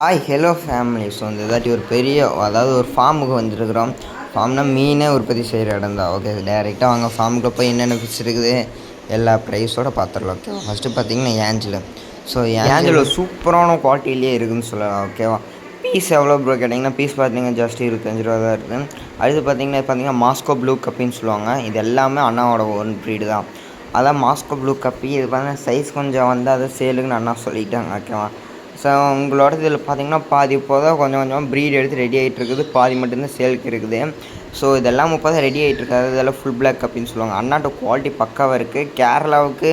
Hi hello family. So இந்த இதாட்டி ஒரு பெரிய ஒரு ஃபார்முக்கு வந்துருக்குறோம். ஃபார்ம்னா மீனே உற்பத்தி செய்கிற இடம் தான். ஓகே, டேரெக்டாக வாங்க ஃபார்முக்கு போய் என்னென்ன ஃபிஷ் இருக்குது எல்லா ப்ரைஸோடு பார்த்துடலாம். ஓகேவா, ஃபஸ்ட்டு பார்த்தீங்கன்னா ஏஞ்சல். ஸோ ஏஞ்சல் ஒரு சூப்பரான குவாலிட்டிலேயே இருக்குதுன்னு சொல்லலாம். ஓகேவா, பீஸ் எவ்வளோ ப்ரோ கேட்டிங்கன்னா, பீஸ் பார்த்தீங்கன்னா ஜஸ்ட் 25 ரூபா தான் இருக்குது. அடுத்து பார்த்தீங்கன்னா மாஸ்கோ ப்ளூ கப்பின்னு சொல்லுவாங்க. இது எல்லாமே அண்ணாவோட ஒன் ப்ரீடு தான். அதான் மாஸ்கோ ப்ளூ கப்பி. இது பார்த்தீங்கன்னா சைஸ் கொஞ்சம் வந்து அதை சேலுக்குன்னு அண்ணா சொல்லிட்டாங்க. ஓகேவா, ஸோ உங்களோட இதில் பார்த்தீங்கன்னா பாதி இப்போதான் கொஞ்சம் கொஞ்சமாக ப்ரீட் எடுத்து ரெடி ஆகிட்டு இருக்குது, பாதி மட்டும்தான் சேலுக்கு இருக்குது. ஸோ இதெல்லாம் இப்போதான் ரெடி ஆகிட்டு இருக்காது. இதெல்லாம் ஃபுல் பிளாக் கப்பின்னு சொல்லுவாங்க. அண்ணாட்ட குவாலிட்டி பக்காவாக இருக்குது. கேரளாவுக்கு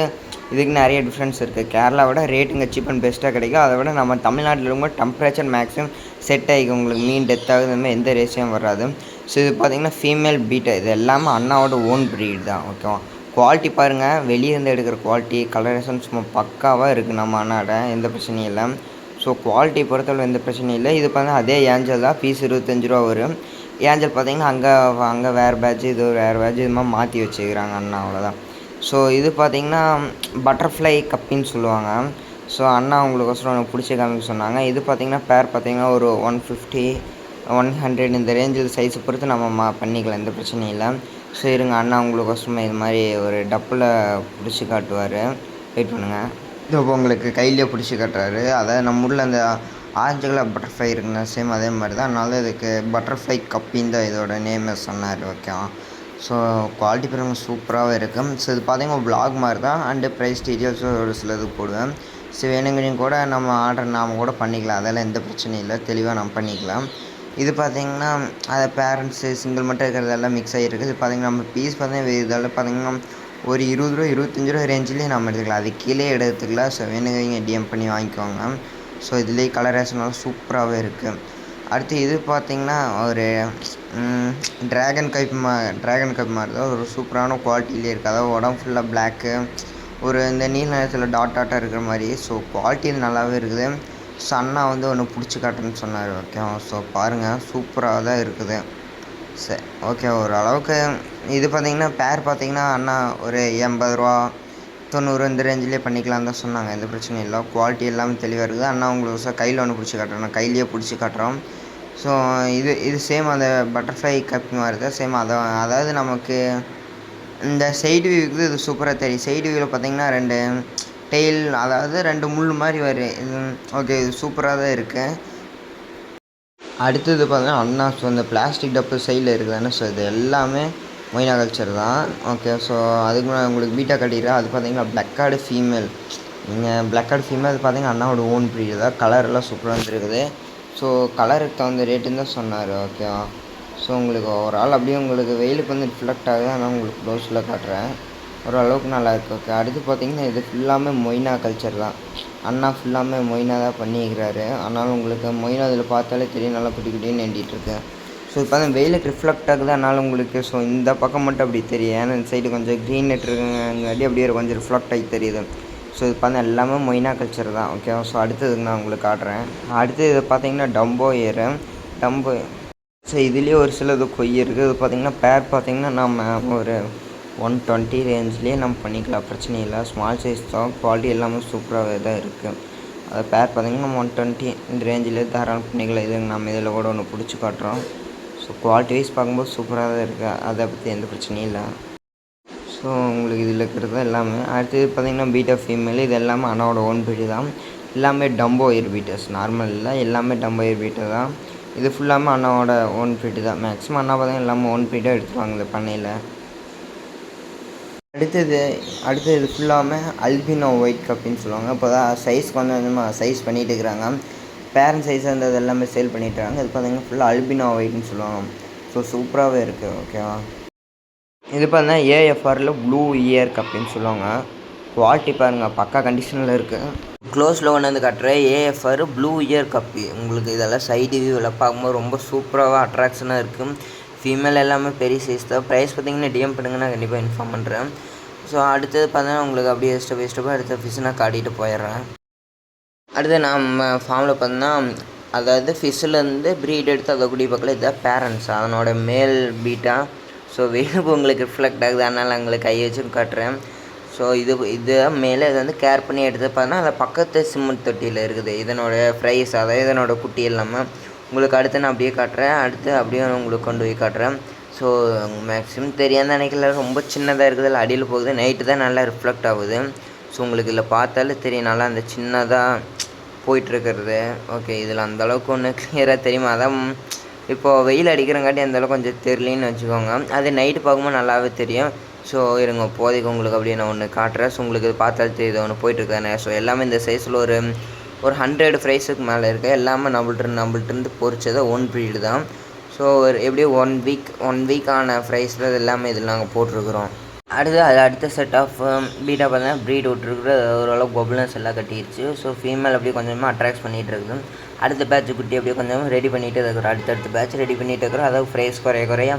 இதுக்கு நிறைய டிஃப்ரென்ஸ் இருக்குது. கேரளாவோட ரேட்டுங்க சீப் அண்ட் பெஸ்ட்டாக கிடைக்கும். அதை விட நம்ம தமிழ்நாட்டில் இருக்க டெம்பரேச்சர் மேக்ஸிமம் செட் ஆகிக்கும். உங்களுக்கு மீன் டெத் ஆகுது, இந்த மாதிரி எந்த ரேஷியும் வராது. ஸோ இது பார்த்திங்கன்னா ஃபீமேல் பீட்டை. இது எல்லாமே அண்ணாவோட ஓன் ப்ரீட் தான். ஓகேவா, குவாலிட்டி பாருங்கள், வெளியே இருந்து எடுக்கிற குவாலிட்டி கலரேஷன் சும்மா பக்காவாக இருக்குது. நம்ம அண்ணாட எந்த பிரச்சனையும் இல்லை. ஸோ குவாலிட்டி பொறுத்தளவு எந்த பிரச்சனையும் இல்லை. இது பார்த்தா அதே ஏஞ்சல் தான். பீஸ் 25 ரூபா வரும். ஏஞ்சல் பார்த்தீங்கன்னா அங்கே வேறு பேட்ச், இது ஒரு வேறு பேட்ச், இது மாதிரி மாற்றி வச்சுக்கிறாங்க அண்ணா, அவ்வளோதான். ஸோ இது பார்த்திங்கன்னா பட்டர்ஃப்ளை கப்பின்னு சொல்லுவாங்க. ஸோ அண்ணா உங்களுக்கோசரம் எனக்கு பிடிச்ச காமிக்க சொன்னாங்க. இது பார்த்திங்கன்னா பேர் பார்த்திங்கன்னா ஒரு 150 100 இந்த ரேஞ்சில் சைஸை பொறுத்து நம்ம பண்ணிக்கலாம், எந்த பிரச்சனையும் இல்லை. ஸோ இருங்க, அண்ணா உங்களுக்கோசரமே இது மாதிரி ஒரு டப்பில் பிடிச்சி காட்டுவார். வெயிட் பண்ணுங்கள். இது உங்களுக்கு கையிலே பிடிச்சி காட்டுறாரு. அதாவது நம்ம ஊரில் அந்த ஆரஞ்சு கலர் பட்டர்ஃப்ளை இருக்குங்க, சேம் அதே மாதிரி தான். அதனால இதுக்கு பட்டர்ஃப்ளை கப்பின்னு தான் இதோட நேமை சொன்னார். ஓகேவா, ஸோ குவாலிட்டி பாருங்கள் சூப்பராகவே இருக்கும். ஸோ இது பார்த்தீங்கன்னா வ்ளாக் மாதிரி தான். அண்டு ப்ரைஸ் டீட்டெயில்ஸும் ஒரு சிலது போடுவேன். ஸோ வேணுங்கிறீங்க கூட நம்ம ஆர்டர் நாம் கூட பண்ணிக்கலாம். அதெல்லாம் எந்த பிரச்சனையும் இல்லை, தெளிவாக நம்ம பண்ணிக்கலாம். இது பார்த்திங்கன்னா அதை பேரண்ட்ஸு சிங்கிள் மட்டும் இருக்கிறதெல்லாம் மிக்ஸ் ஆகிருக்குது. இது பார்த்திங்கன்னா நம்ம பீஸ் பார்த்தீங்கன்னா இதெல்லாம் பார்த்திங்கன்னா ஒரு 20 ரூபா 25 ரூபா ரேஞ்சிலே நம்ம எடுத்துக்கலாம். அது கீழே எடுத்துக்கலாம். ஸோ வேணுங்கிறீங்க டிஎம் பண்ணி வாங்கிக்கோங்க. ஸோ இதுலேயே கலரேஷனாலும் சூப்பராகவே இருக்குது. அடுத்து இது பார்த்திங்கன்னா ஒரு ட்ராகன் கப் மாதிரி தான் ஒரு சூப்பரான குவாலிட்டிலே இருக்குது. அதாவது உடம்பு ஃபுல்லாக பிளாக்கு, ஒரு இந்த நீல நேரத்தில் டாட்டாக இருக்கிற மாதிரி. ஸோ குவாலிட்டி நல்லாவே இருக்குது. ஸோ அண்ணா வந்து ஒன்று பிடிச்சி காட்டுன்னு சொன்னார். ஓகே, ஸோ பாருங்கள் சூப்பராக தான் இருக்குது. சரி, ஓகே, ஓரளவுக்கு இது பார்த்திங்கன்னா பேர் பார்த்திங்கன்னா அண்ணா ஒரு 80 ரூபா 90 இந்த ரேஞ்சிலே பண்ணிக்கலாம் தான் சொன்னாங்க. எந்த பிரச்சனையும் இல்லை. குவாலிட்டி எல்லாமே தெளிவாக இருக்குது. அண்ணா உங்களுக்கு கையில் ஒன்று பிடிச்சி காட்டுறோம், கையிலேயே பிடிச்சி காட்டுறோம். ஸோ இது சேம் அந்த பட்டர்ஃப்ளை கப் மாதிரி தான் சேம். அதாவது நமக்கு இந்த சைடு வியூக்கு இது சூப்பராக தெரியும். சைடு வியூவில் பார்த்திங்கன்னா 2 டெயில், அதாவது 2 முள் மாதிரி வரும். ஓகே, இது சூப்பராக தான் இருக்குது. அடுத்தது பார்த்தீங்கன்னா அண்ணா ஸோ இந்த பிளாஸ்டிக் டப்பு சைடில் இருக்குதுன்னு. ஸோ இது எல்லாமே மொய்னா கல்ச்சர் தான். ஓகே, ஸோ அதுக்கு முன்னாடி உங்களுக்கு பீட்டா கட்டிடுறேன். அது பார்த்தீங்கன்னா பிளாக் கார்டு ஃபீமேல். நீங்கள் பிளாக் கார்டு ஃபீமேல் அது பார்த்தீங்கன்னா அண்ணாவோட ஓன் ப்ரீடு தான். கலரெல்லாம் சூப்பராக வந்துருக்குது. ஸோ கலருக்கு தகுந்த ரேட்டுன்னு தான் சொன்னார். ஓகேவா, ஸோ உங்களுக்கு ஒரு ஆள் அப்படியே உங்களுக்கு வெயிலுக்கு வந்து ரிஃப்ளெக்ட் ஆகுது. ஆனால் உங்களுக்கு க்ளோஸில் காட்டுறேன், ஓரளவுக்கு நல்லா இருக்குது. ஓகே, அடுத்து பார்த்திங்கன்னா இது ஃபுல்லாமே மொய்னா கல்ச்சர் தான். அண்ணா ஃபுல்லாமே மொய்னா தான் பண்ணிக்கிறாரு. ஆனாலும் உங்களுக்கு மொய்னா இதில் பார்த்தாலே தெரியும், நல்லா குட்டி குட்டின்னு நீண்டிகிட்ருக்கு. ஸோ இப்போ தான் வெயிலுக்கு ரிஃப்ளெக்ட் ஆகுது. அதனால் உங்களுக்கு ஸோ இந்த பக்கம் மட்டும் அப்படி தெரியும். ஏன்னா இந்த சைடு கொஞ்சம் க்ரீன் நெட் இருக்குங்காட்டி அப்படியே கொஞ்சம் ரிஃப்ளெக்ட் ஆகி தெரியுது. ஸோ இது பார்த்தா எல்லாமே மொய்னா கல்ச்சர் தான். ஓகே, ஸோ அடுத்ததுக்கு நான் உங்களுக்கு காட்டுறேன். அடுத்து இது பார்த்திங்கன்னா டம்போ ஏரு. ஸோ இதுலேயே ஒரு சிலது கொய் இருக்குது. இது பார்த்திங்கன்னா பேர் பார்த்திங்கன்னா நம்ம ஒரு 120 ரேஞ்ச்லேயே நம்ம பண்ணிக்கலாம், பிரச்சனை இல்லை. ஸ்மால் சைஸ் தான், குவாலிட்டி எல்லாமே சூப்பராகவே தான் இருக்குது. அதை பேர் பார்த்திங்கன்னா நம்ம 120 இந்த ரேஞ்சிலே தாராளம் பண்ணிக்கலாம். இது நம்ம இதில் கூட ஒன்று பிடிச்சி காட்டுறோம். ஸோ குவாலிட்டி வைஸ் பார்க்கும்போது சூப்பராக தான் இருக்குது. அதை பற்றி எந்த பிரச்சனையும் இல்லை. ஸோ உங்களுக்கு இதில் இருக்கிறது எல்லாமே. அடுத்தது பார்த்திங்கன்னா பீட்டா ஃபீமேல். இது எல்லாமே அண்ணாவோட ஓன் பீட்டு தான். எல்லாமே டம்போ ஏர் பீட்டர்ஸ், நார்மல் இல்லை, எல்லாமே டம்போ ஏர் பீட்டர் தான். இது ஃபுல்லாமே அண்ணாவோட ஓன் பீட்டு தான். மேக்ஸிமம் அண்ணா பார்த்திங்கன்னா எல்லாமே ஓன் பீட்டாக எடுத்துருவாங்க இந்த பண்ணையில். அடுத்தது இது ஃபுல்லாமே அல்பினோ ஒயிட் கப்பின்னு சொல்லுவாங்க. இப்போ தான் சைஸ் கொஞ்சம் கொஞ்சமாக சைஸ் பண்ணிகிட்டு இருக்கிறாங்க. பேரண்ட் சைஸ் இருந்தது எல்லாமே சேல் பண்ணிட்டுருக்காங்க. இது பார்த்திங்கன்னா ஃபுல்லாக அல்பினோ ஒயிட்னு சொல்லுவாங்க. ஸோ சூப்பராகவே இருக்குது. ஓகேவா, இது பார்த்தீங்கன்னா ஏஎஃப்ஆரில் ப்ளூ இயர் கப்பின்னு சொல்லுவாங்க. குவாலிட்டி பாருங்கள் பக்கா கண்டிஷனில் இருக்குது. க்ளோஸில் கொண்டு வந்து காட்டுற ஏஎஃப்ஆர் ப்ளூ இயர் கப்பி. உங்களுக்கு இதெல்லாம் சைடு வியூவில் பார்க்கும்போது ரொம்ப சூப்பராக அட்ராக்ஷனாக இருக்குது. ஃபீமேல் எல்லாமே பெரிய சைஸ் தான். ப்ரைஸ் பார்த்திங்கன்னா டிஎம் பண்ணுங்கன்னா கண்டிப்பாக இன்ஃபார்ம் பண்ணுறேன். ஸோ அடுத்தது பார்த்தீங்கன்னா உங்களுக்கு அப்படியே ஸ்டெப்பாக அடுத்த ஃபிஷ்ஷுனா காட்டிகிட்டு போயிடுறேன். அடுத்து நம்ம ஃபார்மில் பார்த்தோன்னா அதாவது ஃபிஷ்ஷிலேருந்து ப்ரீட் எடுத்து அதை குடி பக்கத்தில் இதுதான் பேரண்ட்ஸ், அதனோட மேல் பீட்டா. ஸோ வெயிலுக்கு உங்களுக்கு ரிஃப்ளெக்ட் ஆகுது, அதனால் உங்களுக்கு கை வச்சுன்னு காட்டுறேன். ஸோ இது மேலே இது வந்து கேர் பண்ணி எடுத்து பார்த்தா அதில் பக்கத்து சிமெண்ட் தொட்டியில் இருக்குது இதனோட ப்ரைஸ், அதாவது இதனோட குட்டி இல்லாமல் உங்களுக்கு அடுத்து நான் அப்படியே காட்டுறேன். அடுத்து அப்படியே உங்களுக்கு கொண்டு போய் காட்டுறேன். ஸோ மேக்ஸிமம் தெரியாத நினைக்கல, ரொம்ப சின்னதாக இருக்குது, அதில் அடியில் போகுது, நைட்டு தான் நல்லா ரிஃப்ளெக்ட் ஆகுது. ஸோ உங்களுக்கு இதில் பார்த்தாலே தெரியும் நல்லா அந்த சின்னதாக போயிட்டுருக்கிறது. ஓகே, இதில் அந்தளவுக்கு ஒன்று கிளியராக தெரியுமா, அதான் இப்போது வெயில் அடிக்கிறங்காட்டி அந்தளவுக்கு கொஞ்சம் தெரியலன்னு வச்சுக்கோங்க. அது நைட்டு பார்க்கும்போது நல்லாவே தெரியும். ஸோ இருங்க இப்போதைக்கு உங்களுக்கு அப்படியே நான் ஒன்று காட்டுறேன். ஸோ உங்களுக்கு இது பார்த்தாலே தெரியுது ஒன்று போயிட்டுருக்கானே. ஸோ எல்லாமே இந்த சைஸில் ஒரு 100 ஃப்ரைஸுக்கு மேலே இருக்குது. எல்லாமே நம்மள்ட்ட பொறிச்சதை ஓன் ப்ரீடு தான். ஸோ எப்படியும் 1 வீக்கான ஃப்ரைஸில் இது எல்லாமே இதில் நாங்கள் போட்டிருக்கிறோம். அடுத்த செட் ஆஃப் பீட்டா பார்த்தீங்கன்னா ப்ரீட் விட்டுருக்குற ஓரளவு பபுலன்ஸ் எல்லாம் கட்டிடுச்சு. ஸோ ஃபீமேல் அப்படியே கொஞ்சமாக அட்ராக்ட் பண்ணிகிட்டு இருக்குது. அடுத்த பேட்ச் குட்டி அப்படியே கொஞ்சம் ரெடி பண்ணிகிட்டு இருக்கிறோம். அடுத்த பேட்ச் ரெடி பண்ணிகிட்டு இருக்கிறோம். அதாவது ஃப்ரைஸ் குறைய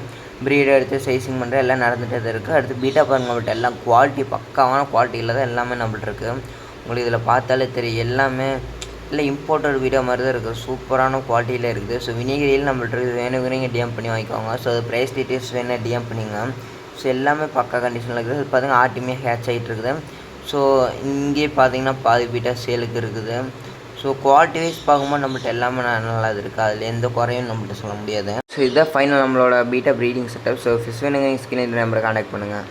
ப்ரீடை எடுத்து சைஸிங் பண்ணுற எல்லாம் நடந்துகிட்டே இருக்குது. அடுத்து பீட்டா பாருங்க, நம்மள்ட்ட எல்லாம் குவாலிட்டி பக்காவான குவாலிட்டியில் தான் எல்லாமே நம்மள்ட்ட இருக்குது. உங்களுக்கு இதில் பார்த்தாலே தெரியும் எல்லாமே இல்லை இம்போர்ட்டட் வீடியோ மாதிரி தான் இருக்குது. சூப்பரான குவாலிட்டியில் இருக்குது. ஸோ வினிகரியில் நம்மள்ட்ட வேணுங்கிறீங்க டிஎம் பண்ணி வாங்கிக்கோங்க. ஸோ அது ப்ரைஸ் டீட்டெயில்ஸ் வேணும் டிஎம் பண்ணிங்க. ஸோ எல்லாமே பக்கா கண்டிஷனில் இருக்குது. அது பார்த்திங்கன்னா ஆர்டிமே ஹேட்ச் ஆகிட்டு இருக்குது. ஸோ இங்கே பார்த்தீங்கன்னா பாதி பீட்டா சேலுக்கு இருக்குது. ஸோ குவாலிட்டி வைஸ் பார்க்கும்போது நம்மள்ட்ட எல்லாமே நல்லா இருக்குது. அதில் எந்த குறையும் நம்மள்ட்ட சொல்ல முடியாது. ஸோ இதுதான் ஃபைனல் நம்மளோட beta breeding setup. So fish வேணுங்க ஸ்கிரீன் நம்பரை கான்டாக்ட் பண்ணுங்கள்.